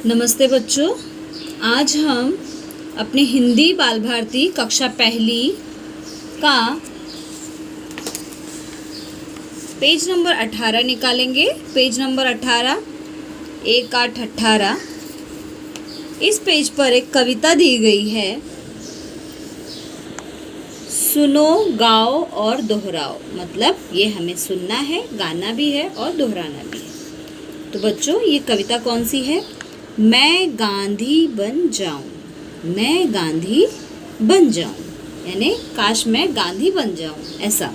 नमस्ते बच्चों। आज हम अपने हिंदी बाल भारती कक्षा पहली का पेज नंबर 18 निकालेंगे। Page number 18 18। इस पेज पर एक कविता दी गई है, सुनो गाओ और दोहराओ। मतलब ये हमें सुनना है, गाना भी है और दोहराना भी है। तो बच्चों, ये कविता कौन सी है? मैं गांधी बन जाऊं, मैं गांधी बन जाऊं, यानी काश मैं गांधी बन जाऊं ऐसा।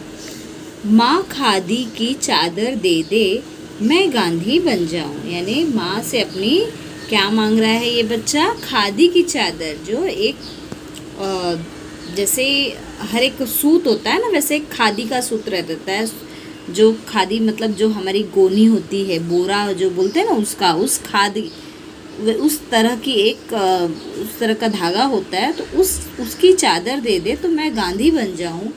माँ खादी की चादर दे दे, मैं गांधी बन जाऊं, यानी माँ से अपनी क्या मांग रहा है ये बच्चा? खादी की चादर, जो एक जैसे हर एक सूत होता है ना, वैसे एक खादी का सूत रहता है। जो खादी मतलब जो हमारी गोनी होती है, बोरा जो बोलते हैं ना, उसका, उस खादी, उस तरह की एक उस तरह का धागा होता है। तो उसकी चादर दे दे तो मैं गांधी बन जाऊं।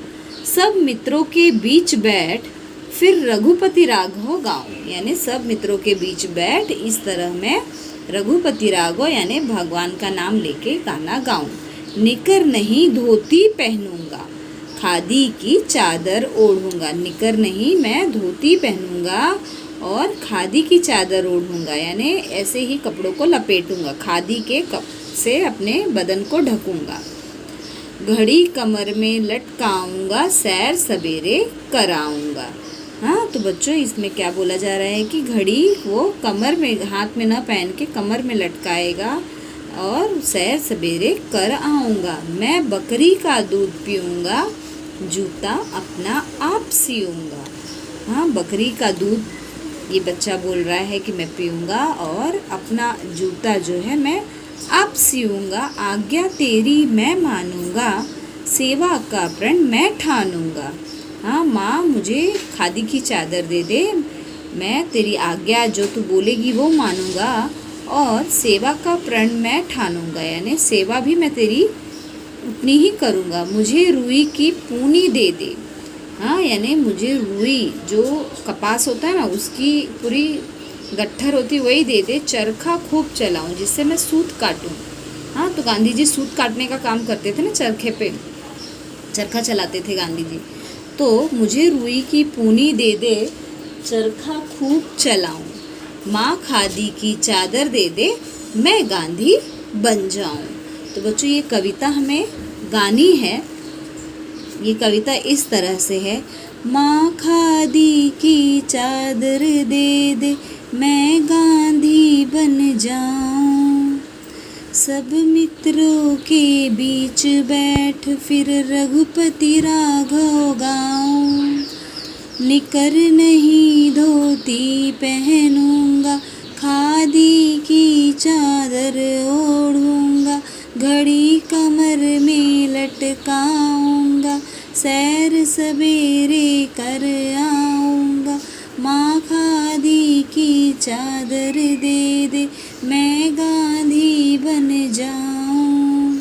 सब मित्रों के बीच बैठ फिर रघुपति राघव गाऊं, यानी सब मित्रों के बीच बैठ इस तरह मैं रघुपति राघव यानी भगवान का नाम लेके गाना गाऊं। निकर नहीं धोती पहनूंगा, खादी की चादर ओढ़ूंगा। निकर नहीं, मैं धोती पहनूंगा और खादी की चादर ओढ़ूंगा, यानी ऐसे ही कपड़ों को लपेटूंगा, खादी के कप से अपने बदन को ढकूंगा। घड़ी कमर में लटकाऊंगा, सैर सवेरे कराऊंगा। हाँ, तो बच्चों इसमें क्या बोला जा रहा है कि घड़ी वो कमर में, हाथ में न पहन के कमर में लटकाएगा और सैर सवेरे कर आऊँगा। मैं बकरी का दूध पीऊँगा, जूता अपना आप सियूँगा। हाँ, बकरी का दूध ये बच्चा बोल रहा है कि मैं पीऊँगा और अपना जूता जो है मैं आप सियूँगा। आज्ञा तेरी मैं मानूँगा, सेवा का प्रण मैं ठानूँगा। हाँ माँ, मुझे खादी की चादर दे दे, मैं तेरी आज्ञा जो तू बोलेगी वो मानूँगा और सेवा का प्रण मैं ठानूँगा, यानी सेवा भी मैं तेरी उतनी ही करूँगा। मुझे रुई की पूनी दे दे। हाँ, यानी मुझे रुई जो कपास होता है ना, उसकी पूरी गट्ठर होती वही दे दे। चरखा खूब चलाऊँ, जिससे मैं सूत काटूँ। हाँ, तो गांधी जी सूत काटने का काम करते थे ना, चरखे पे चरखा चलाते थे गांधी जी। तो मुझे रुई की पूनी दे दे, चरखा खूब चलाऊँ। माँ खादी की चादर दे दे, मैं गांधी बन जाऊँ। तो बच्चों, ये कविता हमें गानी है। ये कविता इस तरह से है, माँ खादी की चादर दे दे, मैं गांधी बन जाऊं। सब मित्रों के बीच बैठ फिर रघुपति राघव गाऊं। निकर नहीं धोती पहनूंगा, खादी की चादर ओढ़ूंगा। घड़ी कमर में लटकाऊंगा, सैर सवेरे कर आऊंगा। माँ खादी की चादर दे दे, मैं गांधी बन जाऊं।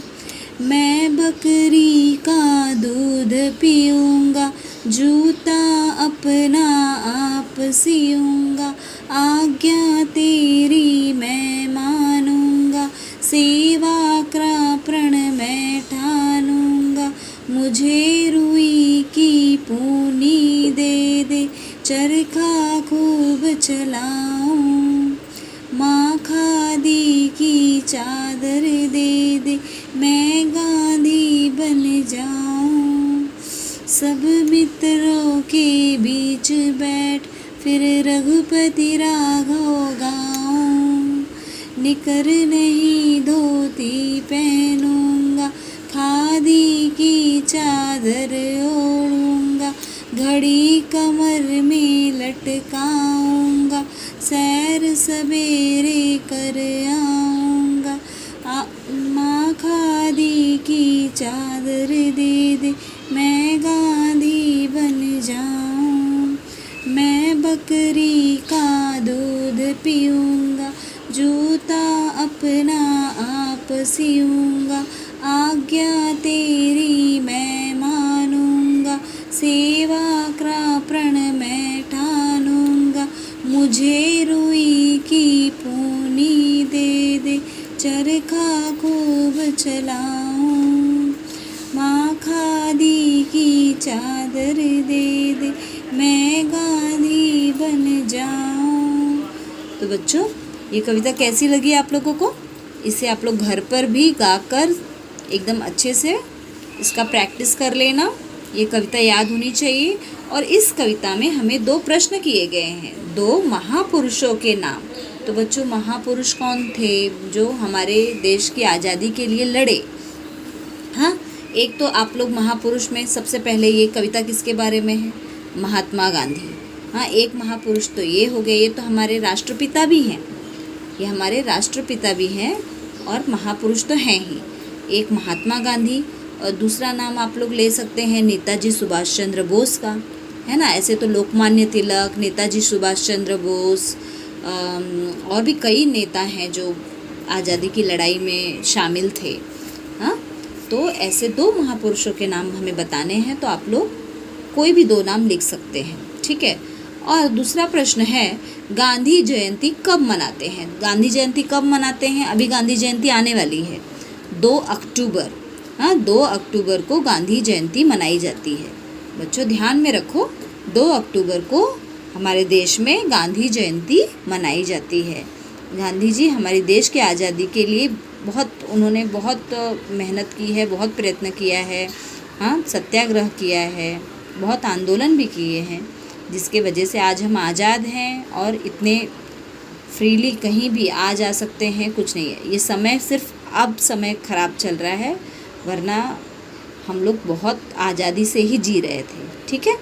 मैं बकरी का दूध पीऊंगा, जूता अपना आप सियूंगा। आज्ञा तेरी मैं मानूंगा, सेवा का प्रण मैं ठानूंगा। मुझे रुई की पूनी दे दे, चरखा खूब चलाऊं। माँ खादी की चादर दे दे, मैं गांधी बन जाऊं। सब मित्रों के बीच बैठ फिर रघुपति राघव गाऊं। निकर नहीं धोती पहनूंगा, खादी की चादर ओढ़ूंगा। घड़ी कमर में लटकाऊंगा, सैर सवेरे कर आऊंगा। माँ खादी की चादर दे दे, मैं गांधी बन जाऊं। मैं बकरी का दूध पीऊंगा, जूता अपना आप सियूंगा। आज्ञा तेरी मैं मानूंगा, सेवा का प्रण मैं ठानूंगा। मुझे रुई की पूनी दे दे, चरखा खूब चलाऊं, माँ खादी की चादर दे दे, मैं गांधी बन जाऊं। तो बच्चों, ये कविता कैसी लगी आप लोगों को? इसे आप लोग घर पर भी गाकर एकदम अच्छे से इसका प्रैक्टिस कर लेना। ये कविता याद होनी चाहिए। और इस कविता में हमें 2 प्रश्न किए गए हैं, 2 महापुरुषों के नाम। तो बच्चों, महापुरुष कौन थे जो हमारे देश की आज़ादी के लिए लड़े? हाँ, एक तो आप लोग महापुरुष में सबसे पहले ये कविता किसके बारे में है? महात्मा गांधी। हाँ, एक महापुरुष तो ये हो गए, ये तो हमारे राष्ट्रपिता भी हैं, ये हमारे राष्ट्रपिता भी हैं और महापुरुष तो हैं ही। एक महात्मा गांधी और दूसरा नाम आप लोग ले सकते हैं नेताजी सुभाष चंद्र बोस का, है ना। ऐसे तो लोकमान्य तिलक, नेताजी सुभाष चंद्र बोस और भी कई नेता हैं जो आज़ादी की लड़ाई में शामिल थे। हाँ, तो ऐसे 2 महापुरुषों के नाम हमें बताने हैं, तो आप लोग कोई भी 2 नाम लिख सकते हैं, ठीक है। और दूसरा प्रश्न है, गांधी जयंती कब मनाते हैं? गांधी जयंती कब मनाते हैं? अभी गांधी जयंती आने वाली है, 2 अक्टूबर। हाँ, 2 अक्टूबर को गांधी जयंती मनाई जाती है। बच्चों ध्यान में रखो, 2 अक्टूबर को हमारे देश में गांधी जयंती मनाई जाती है। गांधी जी हमारे देश के आज़ादी के लिए उन्होंने बहुत मेहनत की है, बहुत प्रयत्न किया है। हाँ, सत्याग्रह किया है, बहुत आंदोलन भी किए हैं, जिसके वजह से आज हम आज़ाद हैं और इतने फ्रीली कहीं भी आ जा सकते हैं। कुछ नहीं है, ये समय सिर्फ अब समय ख़राब चल रहा है, वरना हम लोग बहुत आज़ादी से ही जी रहे थे, ठीक है।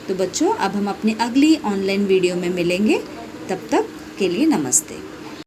तो बच्चों, अब हम अपनी अगली ऑनलाइन वीडियो में मिलेंगे, तब तक के लिए नमस्ते।